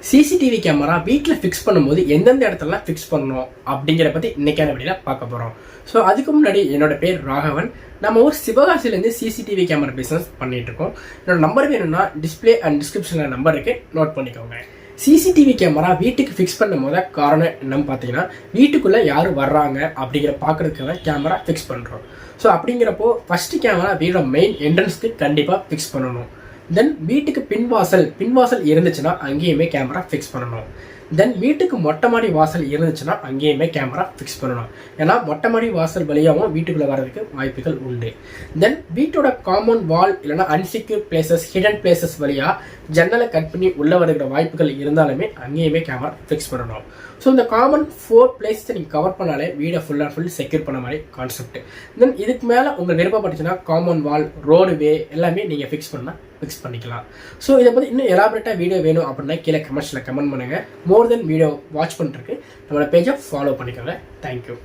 CCTV camera வீட்டில் fix பண்ணும்போது எந்தெந்த இடத்துலலாம் ஃபிக்ஸ் பண்ணணும் அப்படிங்கிற பற்றி இன்றைக்கான வீடியோவில் பார்க்க போகிறோம். ஸோ அதுக்கு முன்னாடி என்னோட பேர் ராகவன். நம்ம ஊர் சிவகாசிலேருந்து சிசிடிவி கேமரா பிஸ்னஸ் பண்ணிகிட்டு இருக்கோம். என்னோட நம்பர் வேணும்னா டிஸ்பிளே அண்ட் டிஸ்கிரிப்ஷனில் நம்பர் இருக்குது, நோட் பண்ணிக்கோங்க. சிசிடிவி கேமரா வீட்டுக்கு ஃபிக்ஸ் பண்ணும் போது காரணம் என்னன்னு பார்த்தீங்கன்னா, வீட்டுக்குள்ளே யார் வர்றாங்க அப்படிங்கிற பார்க்குறதுக்காக கேமரா ஃபிக்ஸ் பண்ணுறோம். ஸோ அப்படிங்கிறப்போ ஃபஸ்ட்டு கேமரா வீடோட மெயின் என்ட்ரன்ஸ்க்கு கண்டிப்பாக ஃபிக்ஸ் பண்ணணும். தென் வீட்டுக்கு பின்வாசல் இருந்துச்சுன்னா அங்கேயுமே கேமரா ஃபிக்ஸ் பண்ணணும். தென் வீட்டுக்கு மொட்டை மாடி வாசல் இருந்துச்சுன்னா அங்கேயுமே கேமரா ஃபிக்ஸ் பண்ணணும். ஏன்னா மொட்டை மாடி வாசல் வழியாகவும் வீட்டுக்குள்ளே வர்றதுக்கு வாய்ப்புகள் உண்டு. தென் வீட்டோட காம்பவுண்ட் வால் இல்லைனா அன்செக்யூர் பிளேசஸ், ஹிடன் பிளேசஸ் வழியாக ஜன்னலை கட் பண்ணி உள்ளே வருகிற வாய்ப்புகள் இருந்தாலுமே அங்கேயுமே கேமரா ஃபிக்ஸ் பண்ணணும். ஸோ இந்த காமன் 4 பிளேஸை நீங்கள் கவர் பண்ணாலே வீடை ஃபுல் செக்யூர் பண்ண மாதிரி கான்செப்ட். தென் இதுக்கு மேலே உங்கள் விருப்பப்பட்டுச்சுன்னா காம்பவுண்ட் வால், ரோடுவே எல்லாமே நீங்கள் ஃபிக்ஸ் பண்ணிக்கலாம். ஸோ இதை பற்றி இன்னும் எலாபரேட்டாக வீடியோ வேணும் அப்படின்னா கீழே கமெண்ட்ஸில் கமெண்ட் பண்ணுங்கள். மோர் தென் வீடியோ வாட்ச் பண்ணுறதுக்கு நம்மளோட பேஜை ஃபாலோ பண்ணிக்கோங்க. தேங்க்யூ.